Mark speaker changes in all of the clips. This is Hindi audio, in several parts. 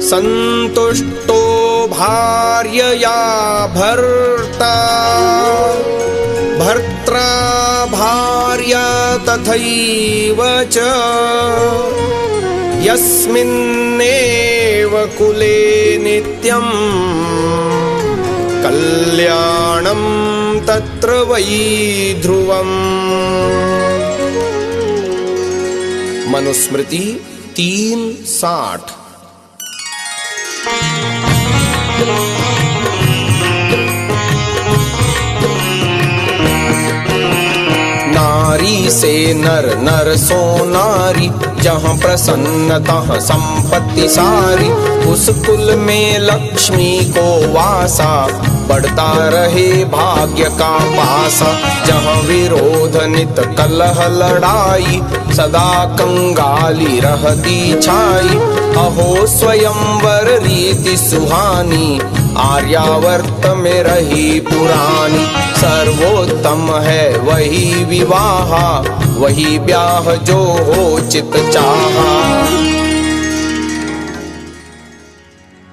Speaker 1: संतुष्टो भार्यया भर्ता भर्त्रा भार्या तथैव च यस्मिन्नेव कुले नित्यं कल्याणं तत्र वै ध्रुवम्। मनुस्मृति 3:60। नारी से नर, नर सो नारी, जहाँ प्रसन्नता संपत्ति सारी। उस कुल में लक्ष्मी को वासा, बढ़ता रहे भाग्य का पासा। जहाँ विरोध नित कलह लड़ाई, सदा कंगाली रहती छाई। अहो स्वयंवर रीति सुहानी, आर्यावर्त में रही पुरानी। सर्वोत्तम है वही विवाह, वही ब्याह जो हो चित चाहा।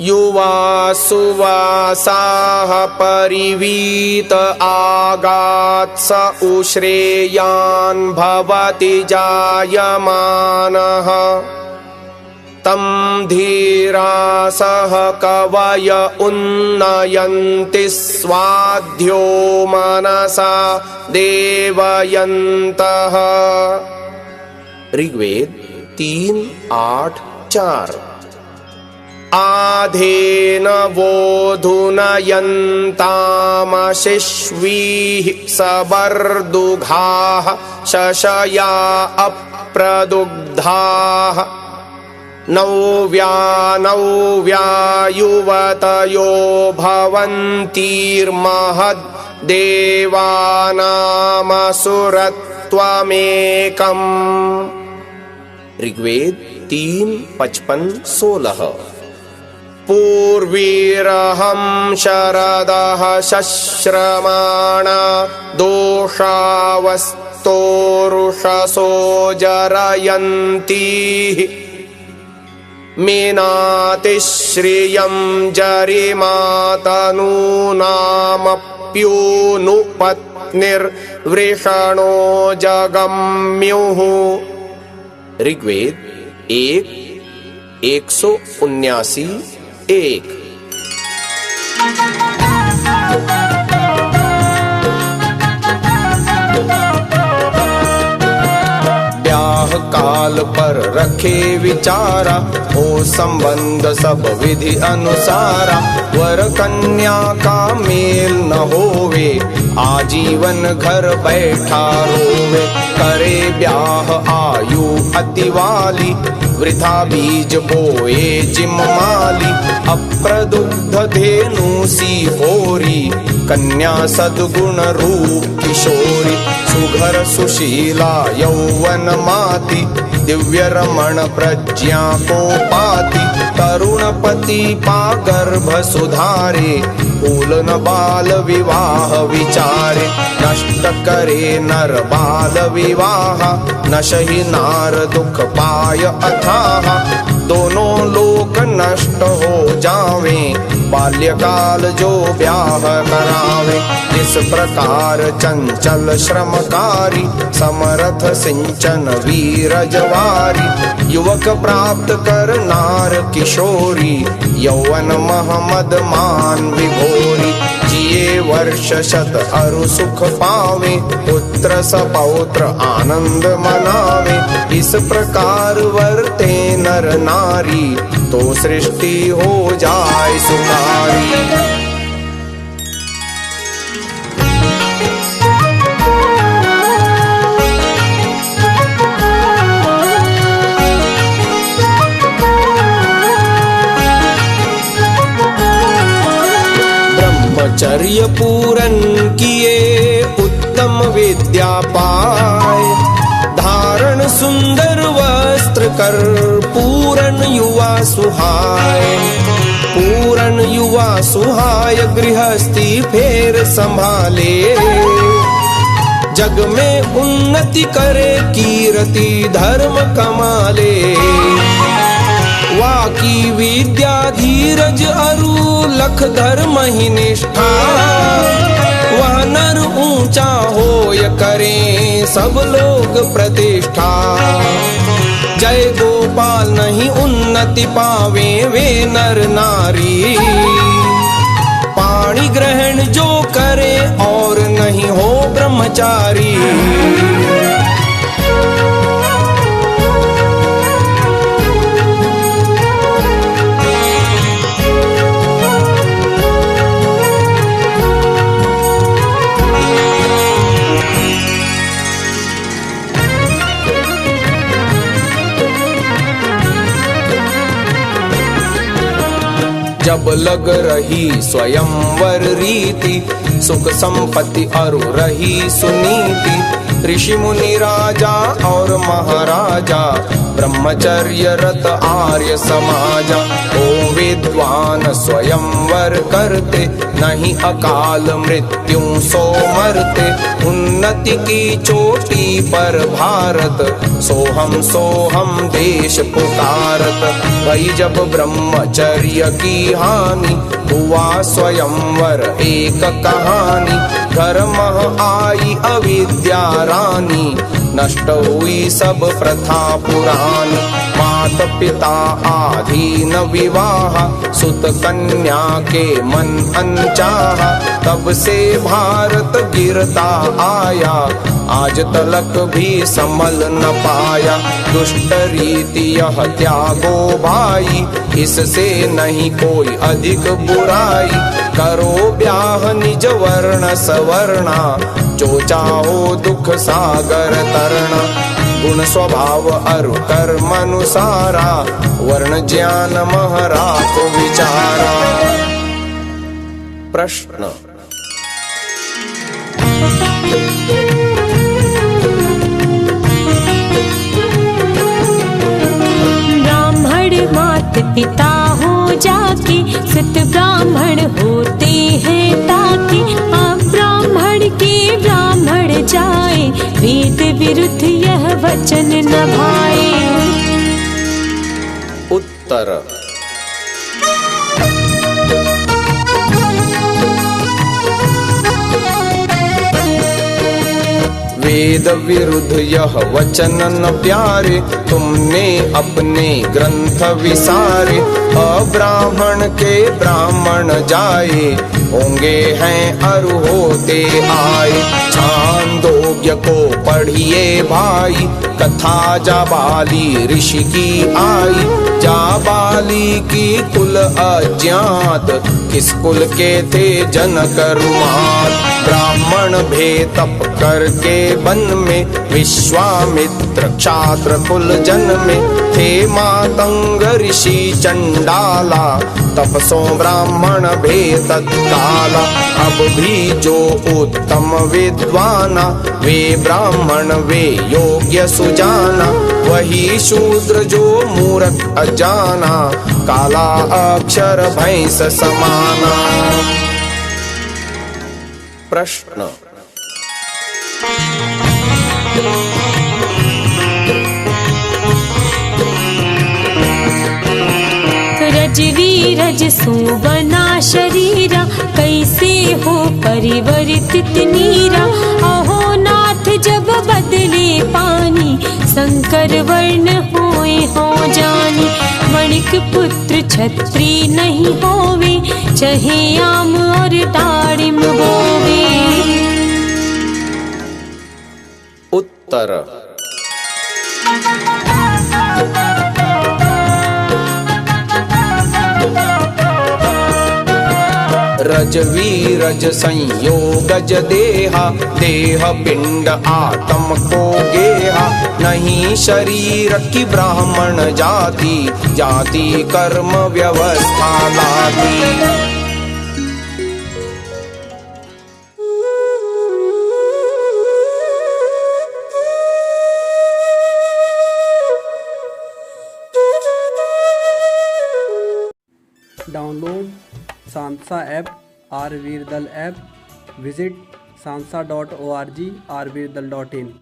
Speaker 1: युवा सुवासाः परिवीत आगात् स उश्रेयान् भवति जायमानः। तं धीरासः कवय उन्नयन्ति स्वाध्यो मनसा देवयन्तः। ऋग्वेद 3:8-4। आधेन वोधुनयन्तामशिश्वीः सबर्दुघाः शशया अप्रदुग्धाः। नव्या युवतयो भवन्तीर्महद् देवानामसुरत्वमेकम्। ऋग्वेद 3:55-16। पूर्वीरहं शरदः शश्रमाणा दोषावस्तोरुषसो जरयन्तीः। मीनातिश्रियं जरिमातनूनामप्यूनुपत्निर्वृषणो जगम्युः। ऋग्वेद 1:179-1। काल पर रखे विचारा, हो संबंध सब विधि अनुसारा। वर कन्या का मेल न होवे, आजीवन घर बैठा रोवे। करे ब्याह आयु अति वाली, वृथा बीज बोए जिम माली। अप्रदुग्ध धेनु सी होरी, कन्या सद्गुण रूप किशोरी। सुघर सुशीला यौवन माती, दिव्य रमण प्रज्ञा को पाती। तरुण पति पा गर्भ सुधारे, फूल न बाल विवाह विचारे। नष्ट करे नर बाल विवाह, नशहि नार दुख पाय अथाह। दोनों लोक नष्ट हो जावे, बाल्यकाल जो ब्याह करावे। इस प्रकार चंचल श्रमकारी, समरथ सिंचन वीर जवारी। युवक प्राप्त कर नार किशोरी, यौवन महमद मान विभोरी। जिए वर्ष शत अरु सुख पावे, पुत्र सपौत्र आनंद मनावे। इस प्रकार वर्ते नर नारी, तो सृष्टि हो जाए सुखारी। ब्रह्मचर्य पूरन किए, उत्तम विद्या पाए। धारण सुंदर वस्त्र कर, पूरन युवा सुहाय। पूरन युवा सुहाय, गृहस्थी फेर संभाले। जग में उन्नति करे, कीर्ति धर्म कमाले। वाकी विद्या धीरज अरु लख धर्म ही निष्ठा। वह नर ऊंचा होय करें सब लोग प्रतिष्ठा। जय गोपाल नहीं उन्नति पावे वे नर नारी। पाणी ग्रहण जो करे और नहीं हो ब्रह्मचारी। जब लग रही स्वयंवर रीति, सुख संपत्ति अरु रही सुनीति। ऋषि मुनि राजा और महाराजा, ब्रह्मचर्य रत आर्य समाजा। ओ विद्वान स्वयंवर करते, नहीं अकाल मृत्यु सो मरते। उन्नति की चोटी पर भारत, सोहम देश पुकारत। भई जब ब्रह्मचर्य की हानि, हुआ स्वयंवर एक कहानी। धर्म आई अविद्या रानी, नष्ट हुई सब प्रथा पुरानी। मात पिता आधीन विवाह, सुत कन्या के मन अनचाहा। तब से भारत गिरता आया, आज तलक भी संभल न पाया। दुष्ट रीति यह त्यागो भाई, इससे नहीं कोई अधिक बुराई। करो ब्याह निज वर्ण सवर्णा, जो चाहो दुख सागर तरना। गुण स्वभाव अरु कर्म अनुसारा, वर्ण ज्ञान मह राखो विचारा। प्रश्न।
Speaker 2: ब्राह्मण मात पिता हो जाके, सुत ब्राह्मण होते हैं ताकि। ब्राह्मण के ब्राह्मण जाए, वेद विरुद्ध यह वचन न भाए।
Speaker 1: उत्तर। वेद विरुद्ध यह वचन न प्यारे, तुमने अपने ग्रंथ विसारे। अब्राह्मण के ब्राह्मण जाए, होंगे हैं अरु होते आए। छांदोग्य को पढ़िए भाई, कथा जाबाली ऋषि की आई। जाबाली की कुल अज्ञात, किस कुल के थे जनक रुमात। ब्राह्मण भे तप करके वन में, विश्वामित्र क्षात्र कुल जन्मे। थे मातंग ऋषि चंडाला, तपसो ब्राह्मण भे तत्काला। अब भी जो उत्तम विद्वाना, वे ब्राह्मण वे योग्य सुजाना। वही शूद्र जो मूर्ख अजाना, काला अक्षर भैंस समाना। प्रश्न।
Speaker 2: रजवीरज सुबना शरीरा, कैसे हो परिवर्तित नीरा। अहो नाथ जब बदले पानी, शंकर वर्ण होए हो जानी। वणिक पुत्र छत्री नहीं होवे, चहे आम और दाड़िम बोवे।
Speaker 1: उत्तर। रजवीरज संयोगज देहा, देह पिंड आत्म को गेहा। नहीं शरीर की ब्राह्मण जाति, जाति कर्म व्यवस्था लाती।
Speaker 3: Download Sansa app R Virdal app. Visit sansa.org, rvirdal.in।